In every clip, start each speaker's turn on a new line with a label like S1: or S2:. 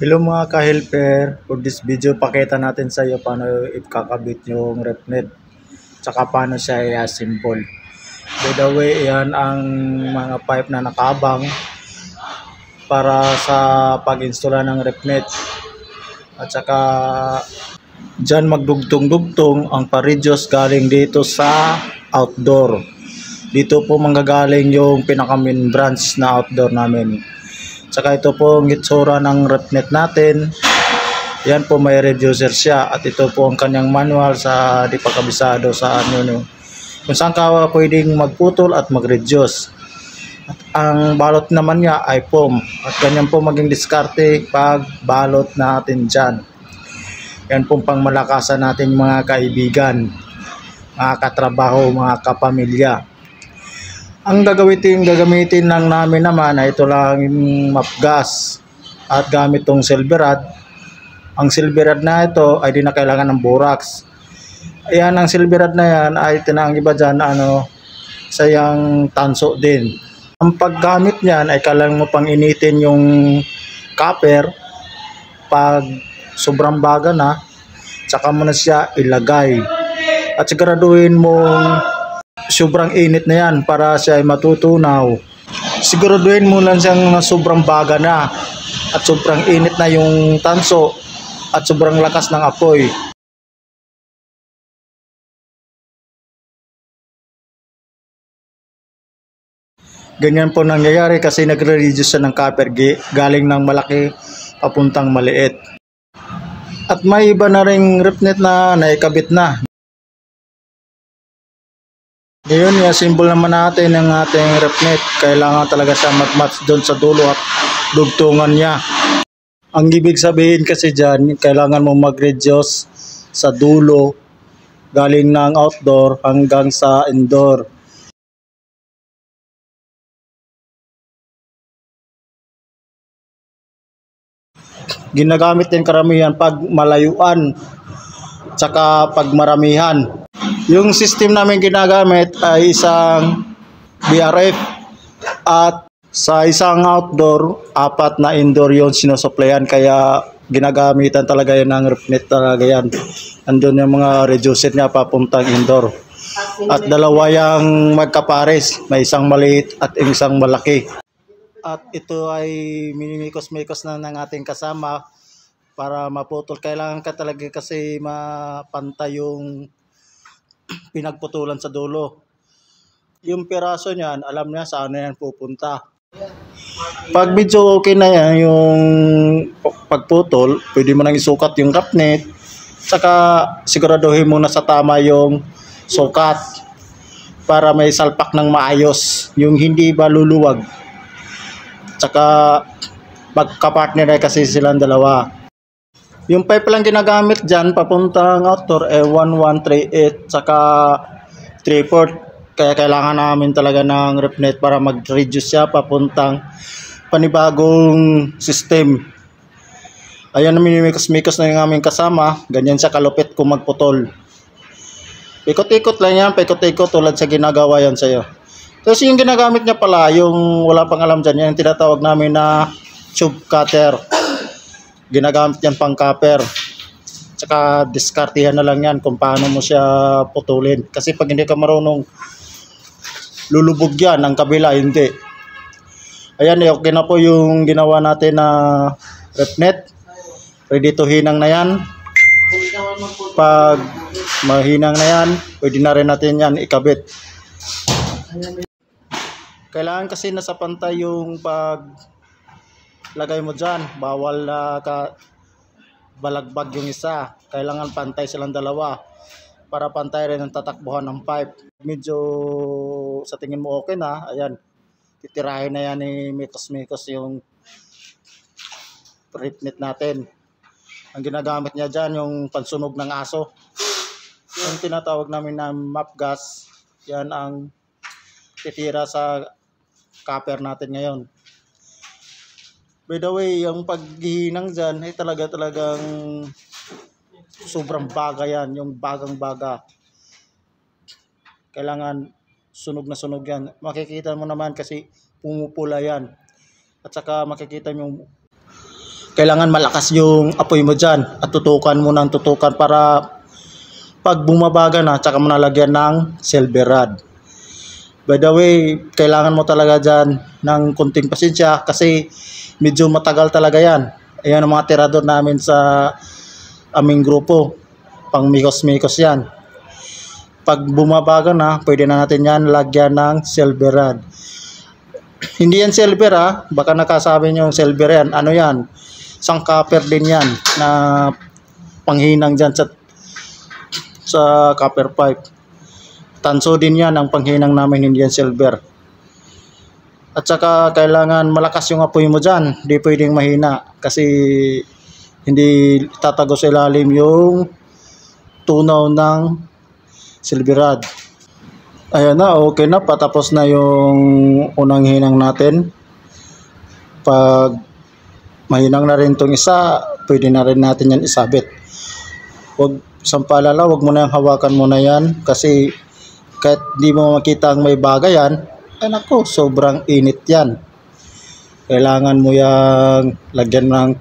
S1: Hello mga ka-helper, for this video pakita natin sa iyo paano ikakabit yung RepNet tsaka paano siya i-assemble. By the way, yan ang mga pipe na nakabang para sa pag-install ng RepNet. At saka dyan magdugtong-dugtong ang pa-reduce galing dito sa outdoor. Dito po manggagaling yung pinaka-main branch na outdoor namin. Saka ito po ang itsura ng RepNet natin. Yan po, may reducer siya. At ito po ang kanyang manual sa di pa kabisado sa ano nyo. Kung saan ka pwedeng magputol at mag-reduce. At ang balot naman niya ay foam. At ganyan po maging diskarte pag balot natin dyan. Yan po pang malakasan natin mga kaibigan, mga katrabaho, mga kapamilya. Ang gagamitin lang namin naman ay ito lang yung map gas at gamit tong silverad. Ang silverad na ito ay di na kailangan ng borax. Ayan, ang silverad na yan ay tinang iba dyan sayang tanso din. Ang paggamit niyan ay kailangan mo pang initin yung copper pag sobrang baga na, tsaka mo na siya ilagay. At siguraduhin mong sobrang init na yan para siya ay matutunaw. Siguraduhin mo lang siyang sobrang baga na at sobrang init na yung tanso at sobrang lakas ng apoy. Ganyan po nangyayari kasi nagre-reduce siya ng copper galing ng malaki papuntang maliit. At may iba na ring RepNet na naikabit na. Ngayon, i-assemble naman natin ang ating RepNet. Kailangan talaga siya mag-match doon sa dulo at dugtungan niya. Ang ibig sabihin kasi dyan, kailangan mo mag-reduce sa dulo galing ng outdoor hanggang sa indoor. Ginagamit din karamihan pag malayuan tsaka pag maramihan. Yung system namin ginagamit ay isang BRF at sa isang outdoor, 4 na indoor yon sinusuplayan, kaya ginagamitan talaga yan ng RepNet talaga yan. Andun yung mga reducer niya papuntang indoor. At dalawa yung magkapares, may isang maliit at isang malaki. At ito ay minimikos-mikos na ng ating kasama para maputol. Kailangan ka talaga kasi mapantay yung pinagputulan sa dulo. Yung piraso niyan, alam niya saan na yan pupunta. Pag medyo okay na yan yung pagputol, pwede mo nang isukat yung RepNet. Saka siguraduhin mo na sa tama yung sukat para may salpak ng maayos, yung hindi ba luluwag. Tsaka magka-partner na kasi silang dalawa. Yung pipe lang ginagamit dyan papuntang outdoor 1138 tsaka 3/4. Kaya kailangan namin talaga ng RepNet para mag-reduce siya papuntang panibagong system. Ayan, minimikos-mikos na yung aming kasama. Ganyan siya kalupit kung magputol. Ikot-ikot lang yan, paikot-ikot tulad sa ginagawa yan sa'yo. Tapos yung ginagamit niya pala, yung wala pang alam dyan, yung tinatawag namin na tube cutter. Ginagamit yan pang copper. Tsaka diskartihan na lang yan kung paano mo siya putulin. Kasi pag hindi ka marunong, lulubog yan, ang kabila hindi. Ayan, okay na po yung ginawa natin na RepNet. Ready to hinang na yan. Pag mahinang na yan, pwede na rin natin yan ikabit. Kailangan kasi nasa pantay yung pag lagay mo dyan. Bawal balagbag yung isa. Kailangan pantay silang dalawa para pantay rin ang tatakbuhan ng pipe. Medyo sa tingin mo okay na, ayan, titirahin na yan ni mikos-mikos yung RepNet natin. Ang ginagamit niya dyan yung pansunog ng aso. Yung tinatawag namin na map gas, yan ang titira sa copper natin ngayon. By the way, yung paghihinang dyan ay talagang sobrang baga yan, yung bagang-baga. Kailangan sunog na sunog yan. Makikita mo naman kasi pumupula yan. At saka makikita mo kailangan malakas yung apoy mo dyan at tutukan mo ng tutukan para pag bumabaga na, tsaka mo nalagyan ng silver rod. By the way, kailangan mo talaga dyan ng kunting pasensya kasi medyo matagal talaga yan. Ayan ang mga tirador namin sa aming grupo. Pang mikos-mikos yan. Pag bumabaga na, pwede na natin yan lagyan ng silver rod. Hindi yan silver baka nakasabi nyo yung silver yan. Ano yan? Isang copper din yan na panghinang dyan sa copper pipe. Tanso din yan ang panghinang namin, hindi yan silver. At saka kailangan malakas yung apoy mo dyan. Hindi pwedeng mahina kasi hindi tatago sa ilalim yung tunaw ng silver rod. Ayan na, okay na. Patapos na yung unang hinang natin. Pag mahinang na rin itong isa, pwede na rin natin yan isabit. Huwag sampalala, huwag mo na yung hawakan mo na yan kasi kahit di mo makita ang may bagay yan, ay nako, sobrang init yan. Kailangan mo yung lagyan ng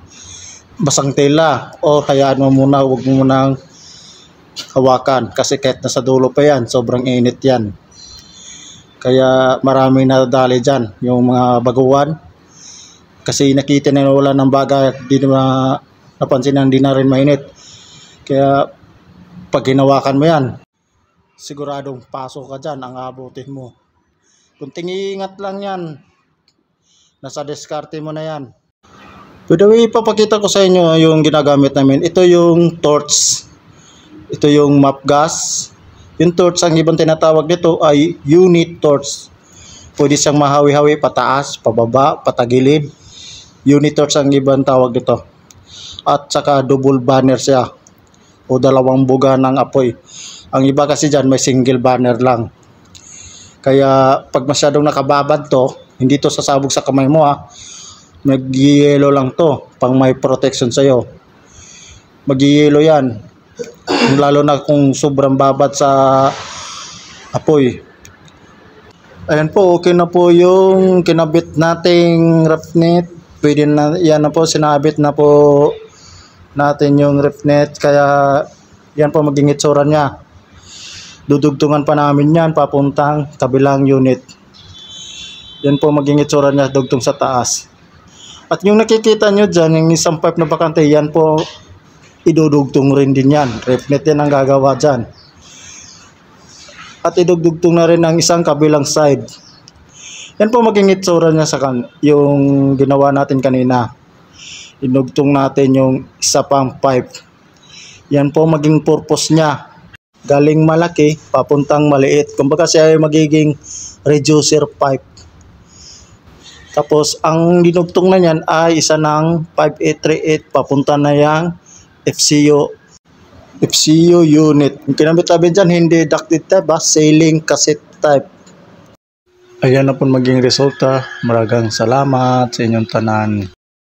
S1: basang tela o hayaan mo muna, huwag mo munang hawakan kasi kahit nasa dulo pa yan, sobrang init yan. Kaya maraming nadadali dyan, yung mga baguhan. Kasi nakita na wala ng bagay, di na napansin na hindi na rin mainit. Kaya pag hinawakan mo yan, siguradong pasok ka dyan, ang abutin mo. Kunting ingat lang yan, nasa diskarte mo na yan. By the way, ipapakita ko sa inyo yung ginagamit namin. Ito yung torch. Ito yung map gas. Yung torch, ang ibang tinatawag dito ay unit torch. Pwede siyang mahawi-hawi pataas, pababa, patagilid. Unit torch ang ibang tawag dito. At saka double banner siya o dalawang buga ng apoy. Ang iba kasi dyan may single banner lang. Kaya pag masyadong nakababad to, hindi to sasabog sa kamay mo mag-yellow lang to pang may protection sa'yo. Mag-yellow yan. Lalo na kung sobrang babad sa apoy. Ayan po, okay na po yung kinabit nating ref net. Pwede na, yan na po, sinabit na po natin yung ref net. Kaya yan po maging itsura niya. Dudugtungan pa namin yan papuntang kabilang unit. Yan po maging itsura niya, dugtong sa taas. At yung nakikita nyo dyan, yung isang pipe na bakante, yan po idudugtong rin din yan. Ref net yan ang gagawa dyan. At idugtong na rin ang isang kabilang side. Yan po maging itsura niya sa yung ginawa natin kanina. Idugtong natin yung isa pang pipe. Yan po maging purpose niya. Galing malaki, papuntang maliit. Kumbaga siya ay magiging reducer pipe. Tapos, ang dinugtong na yan ay isa ng 5838 papunta na yung FCU unit. Yung kinabit namin dyan, hindi ducted type, sailing cassette type. Ayan na po maging resulta. Maraming salamat sa inyong tanan.